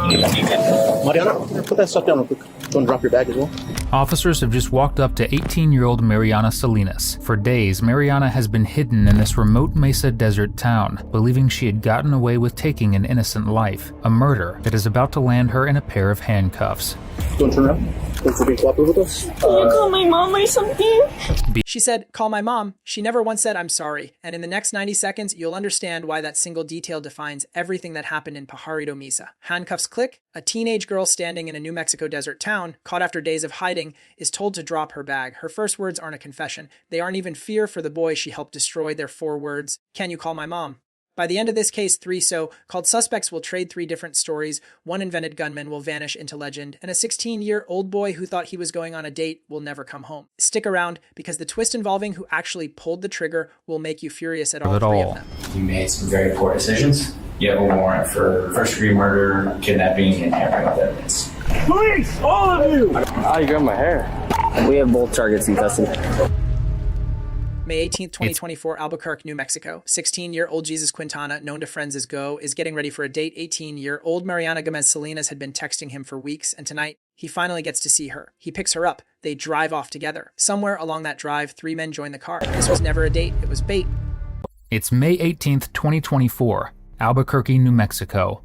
Mariana, put that stuff down real quick. Go and drop your bag as well. Officers have just walked up to 18-year-old Mariana Salenas. For days, Mariana has been hidden in this remote Mesa desert town, believing she had gotten away with taking an innocent life, a murder that is about to land her in a pair of handcuffs. Don't turn around. Thanks for being cooperative with us. Can you call my mom or something? She said, call my mom. She never once said, I'm sorry. And in the next 90 seconds, you'll understand why that single detail defines everything that happened in Paharito Mesa. Handcuffs click. A teenage girl standing in a New Mexico desert town, caught after days of hiding, is told to drop her bag. Her first words aren't a confession. They aren't even fear for the boy she helped destroy. Their 4 words, can you call my mom? By the end of this case, 3 so-called suspects will trade 3 different stories, one invented gunman will vanish into legend, and a 16-year-old boy who thought he was going on a date will never come home. Stick around, because the twist involving who actually pulled the trigger will make you furious at all 3 of them. You made some very poor decisions. You have a warrant for first-degree murder, kidnapping, and tampering with evidence. Police! All of you! Oh, you got my hair. We have both targets in custody. May 18th, 2024, Albuquerque, New Mexico. 16-year-old Jesus Quintana, known to friends as Go, is getting ready for a date. 18-year-old Mariana Gomez Salenas had been texting him for weeks, and tonight, he finally gets to see her. He picks her up. They drive off together. Somewhere along that drive, 3 men join the car. This was never a date. It was bait. It's May 18th, 2024, Albuquerque, New Mexico.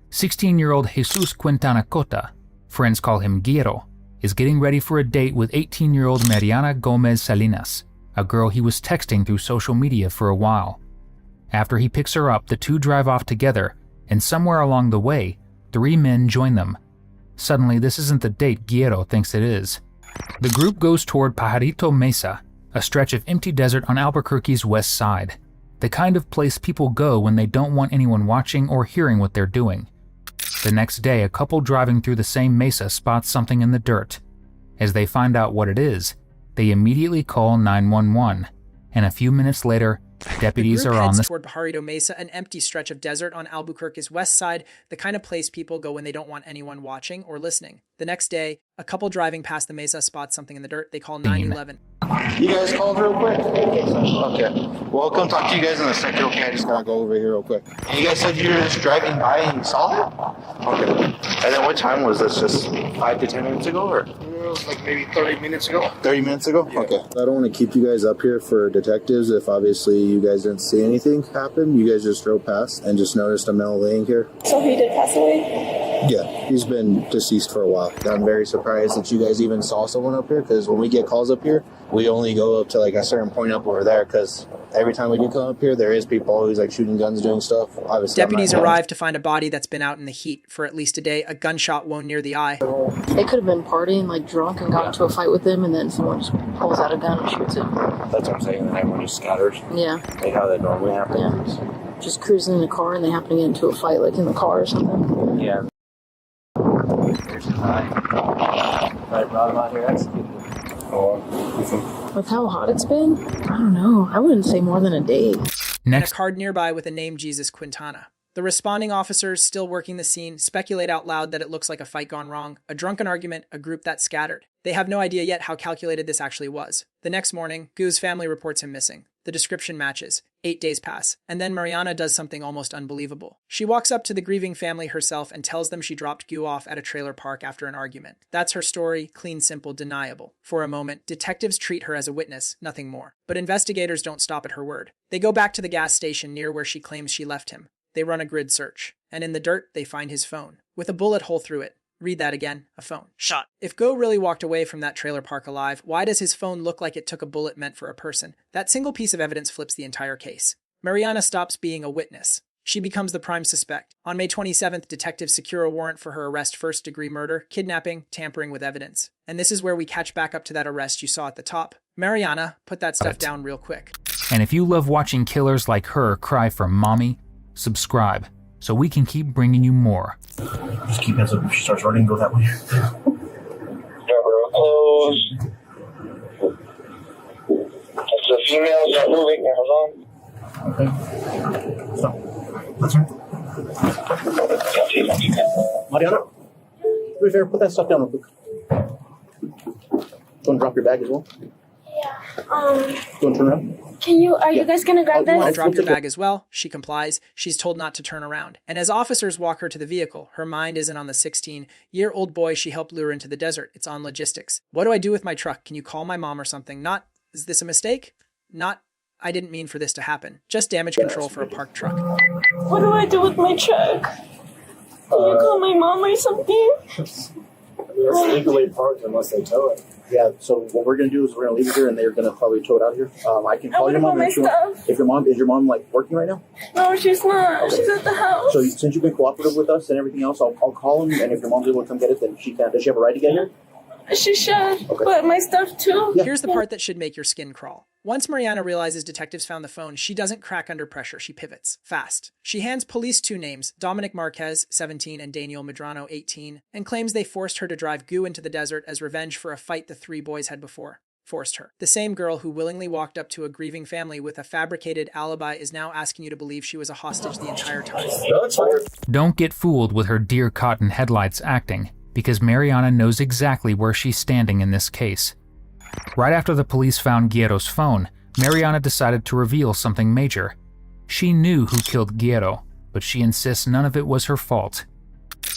16-year-old Jesus Quintana Cota, friends call him Guiro, is getting ready for a date with 18-year-old Mariana Gomez Salenas, a girl he was texting through social media for a while. After he picks her up, the 2 drive off together, and somewhere along the way, 3 men join them. Suddenly, this isn't the date Guiro thinks it is. The group goes toward Paharito Mesa, a stretch of empty desert on Albuquerque's west side, the kind of place people go when they don't want anyone watching or hearing what they're doing. The next day, a couple driving through the same mesa spots something in the dirt. As they find out what it is, they immediately call 911, and a few minutes later, deputies are on the toward Paharito Mesa, an empty stretch of desert on Albuquerque's west side, the kind of place people go when they don't want anyone watching or listening. The next day, a couple driving past the mesa spots something in the dirt. They call 911. You guys called real quick? Okay. Well, I'll come talk to you guys in a second, okay? I just gotta go over here real quick. And you guys said you were just driving by and you saw it? Okay. And then what time was this? Just 5 to 10 minutes ago, or? It was like maybe 30 minutes ago. 30 minutes ago? Yeah. Okay. I don't want to keep you guys up here for detectives if obviously you guys didn't see anything happen. You guys just drove past and just noticed a male laying here. So he did pass away? Yeah, he's been deceased for a while. I'm very surprised that you guys even saw someone up here, because when we get calls up here, we only go up to like a certain point up over there, because every time we do come up here, there is people always like shooting guns, doing stuff. Obviously, deputies arrive to find a body that's been out in the heat for at least a day, a gunshot wound near the eye. They could have been partying, like drunk, and got into a fight with him, and then someone just pulls out a gun and shoots him. That's what I'm saying, and everyone just scatters. Yeah. Like how that normally happens. Yeah. Just cruising in the car, and they happen to get into a fight, like in the car or something. Yeah. There's his eye. I brought him out here executed. With how hot it's been, I don't know. I wouldn't say more than a day. Next, a card nearby with the name Jesus Quintana. The responding officers, still working the scene, speculate out loud that it looks like a fight gone wrong, a drunken argument, a group that scattered. They have no idea yet how calculated this actually was. The next morning, Gu's family reports him missing. The description matches. 8 days pass, and then Mariana does something almost unbelievable. She walks up to the grieving family herself and tells them she dropped Gu off at a trailer park after an argument. That's her story, clean, simple, deniable. For a moment, detectives treat her as a witness, nothing more. But investigators don't stop at her word. They go back to the gas station near where she claims she left him. They run a grid search, and in the dirt, they find his phone, with a bullet hole through it. Read that again, a phone. Shot. If Go really walked away from that trailer park alive, why does his phone look like it took a bullet meant for a person? That single piece of evidence flips the entire case. Mariana stops being a witness. She becomes the prime suspect. On May 27th, detectives secure a warrant for her arrest, first-degree murder, kidnapping, tampering with evidence. And this is where we catch back up to that arrest you saw at the top. Mariana, put that stuff down real quick. And if you love watching killers like her cry for mommy, subscribe so we can keep bringing you more. Just keep hands up. If she starts running, go that way. Yeah, bro. The female's not moving. Hold on. Okay. Stop. That's her. Mariana, right there, put that stuff down real quick. Go and drop your bag as well. Yeah. Go and turn around. Are you guys gonna grab I this? drop your bag as well. She complies. She's told not to turn around. And as officers walk her to the vehicle, her mind isn't on the 16-year-old boy she helped lure into the desert. It's on logistics. What do I do with my truck? Can you call my mom or something? Not, is this a mistake? Not, I didn't mean for this to happen. Just damage control for a parked truck. What do I do with my truck? Can you call my mom or something? It's legally parked unless they tow it. Yeah, so what we're gonna do is we're gonna leave it here and they're gonna probably tow it out here. I can call your mom if you want. If your mom like working right now? No, she's not. Okay. She's at the house. So since you've been cooperative with us and everything else, I'll call him, and if your mom's able to come get it, then she can. Does she have a right to get here? She should. Okay. But my stuff too. Yeah. Here's the part that should make your skin crawl. Once Mariana realizes detectives found the phone, she doesn't crack under pressure. She pivots fast. She hands police two names, Dominic Marquez, 17, and Daniel Medrano, 18, and claims they forced her to drive goo into the desert as revenge for a fight the three boys had before. Forced her. The same girl who willingly walked up to a grieving family with a fabricated alibi is now asking you to believe she was a hostage the entire time. Don't get fooled with her deer caught in headlights acting, because Mariana knows exactly where she's standing in this case. Right after the police found Guerrero's phone, Mariana decided to reveal something major. She knew who killed Guerrero, but she insists none of it was her fault.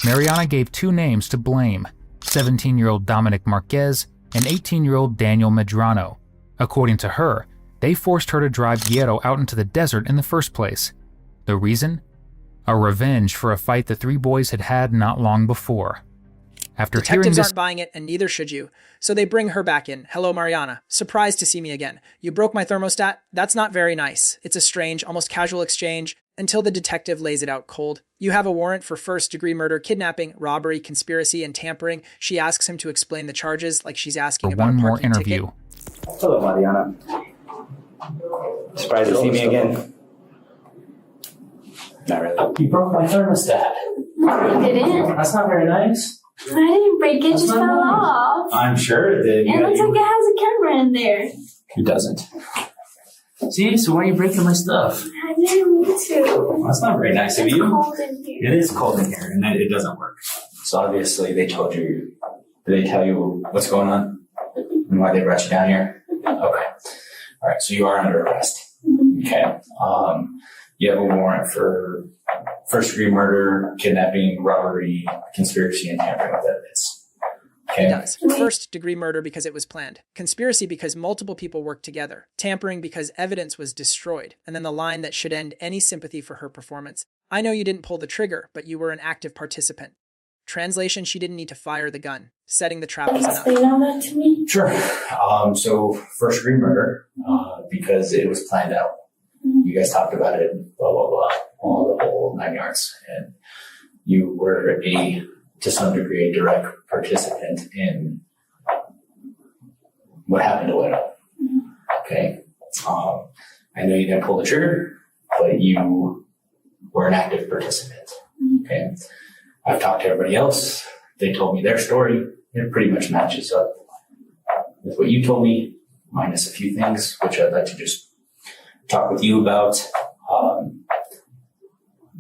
Mariana gave two names to blame, 17-year-old Dominic Marquez and 18-year-old Daniel Medrano. According to her, they forced her to drive Guerrero out into the desert in the first place. The reason? A revenge for a fight the three boys had had not long before. After Detectives hearing aren't buying it, and neither should you. So they bring her back in. Hello, Mariana. Surprised to see me again. You broke my thermostat? That's not very nice. It's a strange, almost casual exchange, until the detective lays it out cold. You have a warrant for first-degree murder, kidnapping, robbery, conspiracy, and tampering. She asks him to explain the charges like she's asking for about one a more parking interview. ticket. Hello, Mariana. Surprised to see me again? Not really. You broke my thermostat. No, you didn't. That's not very nice. I didn't break it, just fell off. I'm sure it did. It looks like it has a camera in there. It doesn't. See, so why are you breaking my stuff? I didn't mean to. Well, that's not very nice of It's you. cold in here. It is cold in here, and it doesn't work. So obviously they told you. Did they tell you what's going on and why they brought you down here? Okay. All right. So you are under arrest. Okay. You have a warrant for first-degree murder, kidnapping, robbery, conspiracy, and tampering with evidence. Okay. He does. First-degree murder because it was planned. Conspiracy because multiple people worked together. Tampering because evidence was destroyed. And then the line that should end any sympathy for her performance. I know you didn't pull the trigger, but you were an active participant. Translation, she didn't need to fire the gun. Setting the trap was enough. Explain all that to me. Sure. So first-degree murder because it was planned out. You guys talked about it, blah, blah, blah, all the whole 9 yards. And you were to some degree, a direct participant in what happened to Widow. Okay. I know you didn't pull the trigger, but you were an active participant. Okay. I've talked to everybody else. They told me their story. It pretty much matches up with what you told me, minus a few things, which I'd like to just talk with you about.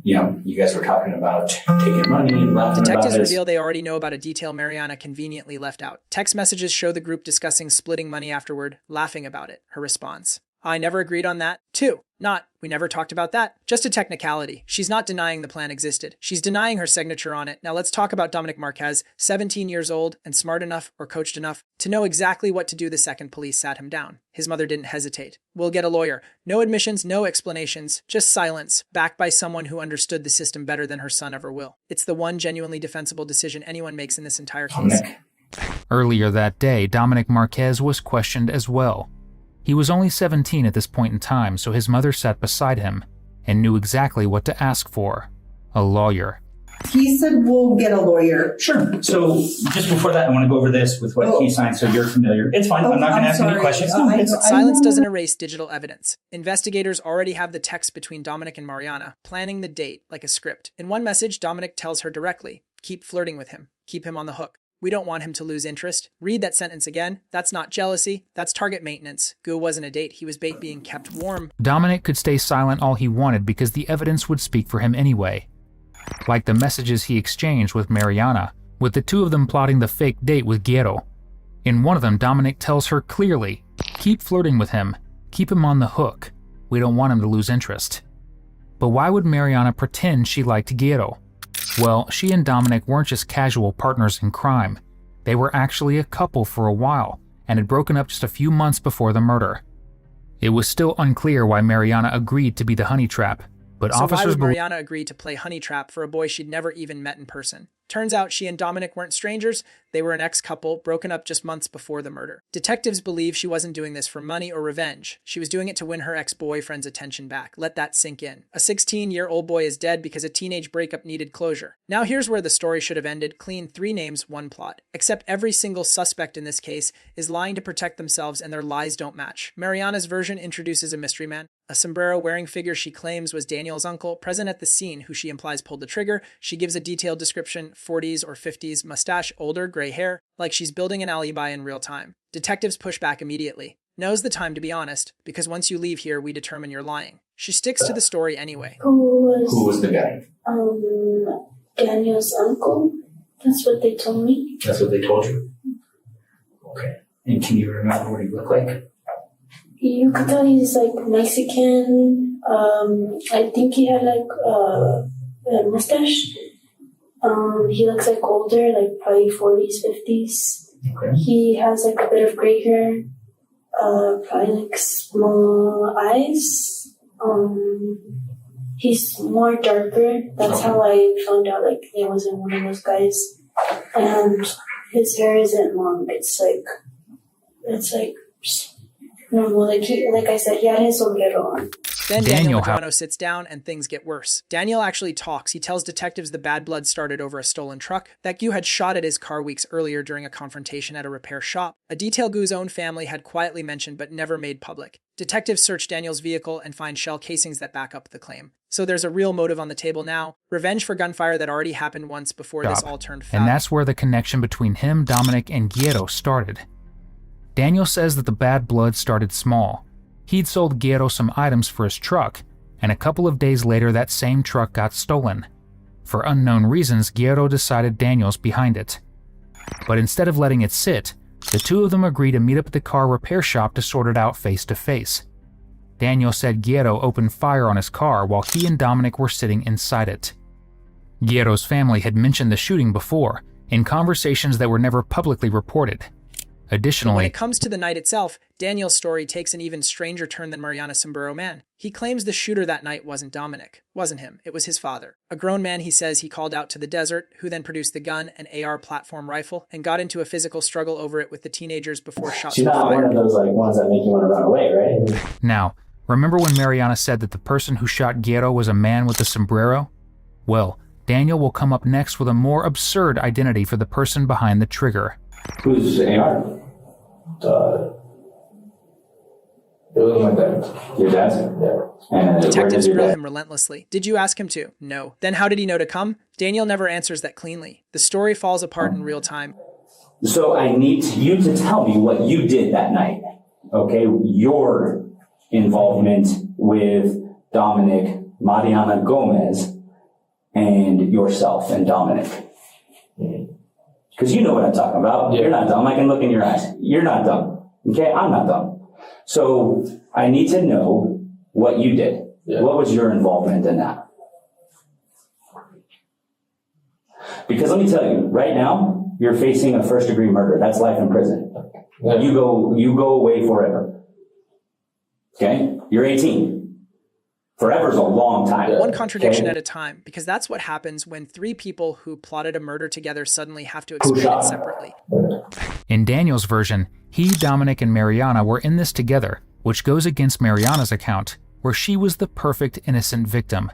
You guys were talking about taking money and laughing Detectives about it. reveal they already know about a detail Mariana conveniently left out. Text messages show the group discussing splitting money afterward, laughing about it. Her response: I never agreed on that. 2. Not, we never talked about that. Just a technicality. She's not denying the plan existed. She's denying her signature on it. Now let's talk about Dominic Marquez, 17 years old and smart enough or coached enough to know exactly what to do the second police sat him down. His mother didn't hesitate. We'll get a lawyer. No admissions, no explanations, just silence, backed by someone who understood the system better than her son ever will. It's the one genuinely defensible decision anyone makes in this entire case. Earlier that day, Dominic Marquez was questioned as well. He was only 17 at this point in time, so his mother sat beside him and knew exactly what to ask for: a lawyer. He said we'll get a lawyer. Sure. So just before that, I want to go over this with what he signed so you're familiar. It's fine. I'm not going to ask any questions. Silence doesn't erase digital evidence. Investigators already have the text between Dominic and Mariana, planning the date like a script. In one message, Dominic tells her directly, keep flirting with him. Keep him on the hook. We don't want him to lose interest. Read that sentence again. That's not jealousy. That's target maintenance. Goo wasn't a date. He was bait being kept warm. Dominic could stay silent all he wanted because the evidence would speak for him anyway. Like the messages he exchanged with Mariana, with the two of them plotting the fake date with Guerrero. In one of them, Dominic tells her clearly, keep flirting with him. Keep him on the hook. We don't want him to lose interest. But why would Mariana pretend she liked Guerrero? Well, she and Dominic weren't just casual partners in crime. They were actually a couple for a while, and had broken up just a few months before the murder. It was still unclear why Mariana agreed to be the honey trap, but So officers why would Mariana agree to play honey trap for a boy she'd never even met in person? Turns out she and Dominic weren't strangers. They were an ex-couple, broken up just months before the murder. Detectives believe she wasn't doing this for money or revenge. She was doing it to win her ex-boyfriend's attention back. Let that sink in. A 16-year-old boy is dead because a teenage breakup needed closure. Now here's where the story should have ended. Clean, 3 names, 1 plot. Except every single suspect in this case is lying to protect themselves and their lies don't match. Mariana's version introduces a mystery man, a sombrero-wearing figure she claims was Daniel's uncle, present at the scene, who she implies pulled the trigger. She gives a detailed description, 40s or 50s, mustache, older, gray hair, like she's building an alibi in real time. Detectives push back immediately. Now's the time to be honest, because once you leave here, we determine you're lying. She sticks to the story anyway. Who was the guy? Daniel's uncle. That's what they told me. That's what they told you? Okay. And can you remember what he looked like? You could tell he's like Mexican. I think he had like a mustache. He looks like older, like probably 40s, 50s. Okay. He has like a bit of gray hair, probably like small eyes. He's more darker. That's how I found out like he wasn't one of those guys. And his hair isn't long. It's like normal. Like I said, he had his sombrero on. Then Daniel Medrano sits down and things get worse. Daniel actually talks. He tells detectives the bad blood started over a stolen truck, that Gu had shot at his car weeks earlier during a confrontation at a repair shop, a detail Gu's own family had quietly mentioned but never made public. Detectives search Daniel's vehicle and find shell casings that back up the claim. So there's a real motive on the table now, revenge for gunfire that already happened once before this all turned foul. And that's where the connection between him, Dominic, and Guerrero started. Daniel says that the bad blood started small. He'd sold Guerrero some items for his truck, and a couple of days later that same truck got stolen. For unknown reasons, Guerrero decided Daniel's behind it. But instead of letting it sit, the two of them agreed to meet up at the car repair shop to sort it out face to face. Daniel said Guerrero opened fire on his car while he and Dominic were sitting inside it. Guerrero's family had mentioned the shooting before, in conversations that were never publicly reported. Additionally, when it comes to the night itself, Daniel's story takes an even stranger turn than Mariana's sombrero man. He claims the shooter that night wasn't Dominic. Wasn't him. It was his father. A grown man he says he called out to the desert, who then produced the gun, an AR platform rifle, and got into a physical struggle over it with the teenagers before shots were fired. She's not one of those ones that make you want to run away, right? Now, remember when Mariana said that the person who shot Guerrero was a man with a sombrero? Well, Daniel will come up next with a more absurd identity for the person behind the trigger. Who's AR? It was my dad. Your dad's? Yeah. And detectives grill him relentlessly. Did you ask him to? No. Then how did he know to come? Daniel never answers that cleanly. The story falls apart in real time. So I need you to tell me what you did that night. Okay? Your involvement with Dominic, Mariana Gomez, and yourself and Dominic. Because you know what I'm talking about. Yeah. You're not dumb. I can look in your eyes. You're not dumb. Okay? I'm not dumb. So I need to know what you did. Yeah. What was your involvement in that? Because let me tell you, right now, you're facing a first-degree murder. That's life in prison. Yeah. You go away forever. Okay? You're 18. Forever's a long time. One contradiction at a time, because that's what happens when 3 people who plotted a murder together suddenly have to explain it separately. In Daniel's version, he, Dominic, and Mariana were in this together, which goes against Mariana's account, where she was the perfect innocent victim.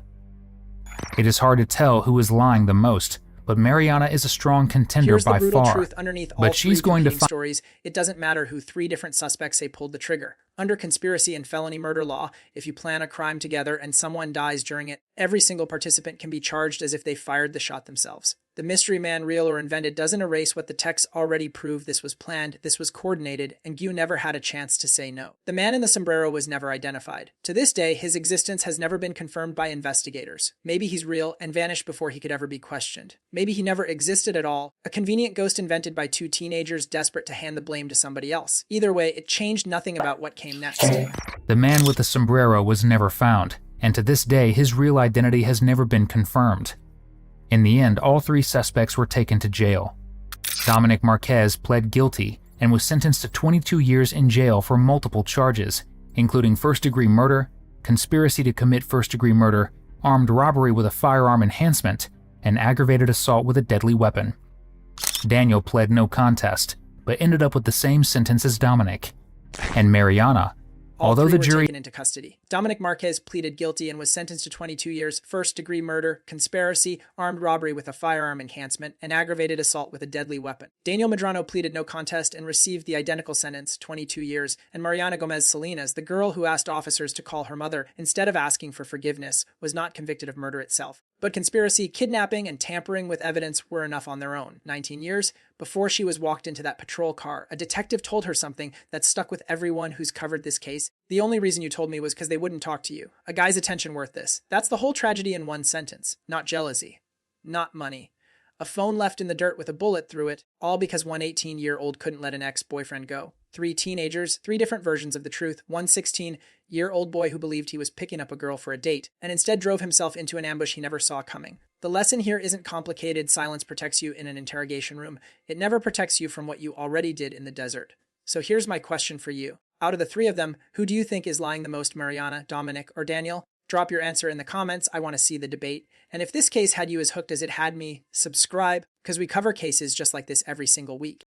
It is hard to tell who is lying the most, but Mariana is a strong contender by far. Here's the brutal truth underneath all but she's going to stories. It doesn't matter who 3 different suspects say pulled the trigger. Under conspiracy and felony murder law, if you plan a crime together and someone dies during it, every single participant can be charged as if they fired the shot themselves. The mystery man, real or invented, doesn't erase what the texts already prove. This was planned, this was coordinated, and Gu never had a chance to say no. The man in the sombrero was never identified. To this day, his existence has never been confirmed by investigators. Maybe he's real and vanished before he could ever be questioned. Maybe he never existed at all, a convenient ghost invented by two teenagers desperate to hand the blame to somebody else. Either way, it changed nothing about what came next. The man with the sombrero was never found, and to this day, his real identity has never been confirmed. In the end, all three suspects were taken to jail. Dominic Marquez pled guilty and was sentenced to 22 years in jail for multiple charges, including first-degree murder, conspiracy to commit first-degree murder, armed robbery with a firearm enhancement, and aggravated assault with a deadly weapon. Daniel pled no contest, but ended up with the same sentence as Dominic. And Mariana, although the jury taken into custody. Dominic Marquez pleaded guilty and was sentenced to 22 years, first-degree murder, conspiracy, armed robbery with a firearm enhancement, and aggravated assault with a deadly weapon. Daniel Medrano pleaded no contest and received the identical sentence, 22 years, and Mariana Gomez Salenas, the girl who asked officers to call her mother instead of asking for forgiveness, was not convicted of murder itself. But conspiracy, kidnapping, and tampering with evidence were enough on their own. 19 years before she was walked into that patrol car, a detective told her something that stuck with everyone who's covered this case. The only reason you told me was because they wouldn't talk to you. A guy's attention worth this. That's the whole tragedy in one sentence. Not jealousy. Not money. A phone left in the dirt with a bullet through it, all because one 18-year-old couldn't let an ex-boyfriend go. 3 teenagers, 3 different versions of the truth. One 16-year-old boy who believed he was picking up a girl for a date, and instead drove himself into an ambush he never saw coming. The lesson here isn't complicated. Silence protects you in an interrogation room. It never protects you from what you already did in the desert. So here's my question for you. Out of the 3 of them, who do you think is lying the most, Mariana, Dominic, or Daniel? Drop your answer in the comments. I want to see the debate. And if this case had you as hooked as it had me, subscribe, because we cover cases just like this every single week.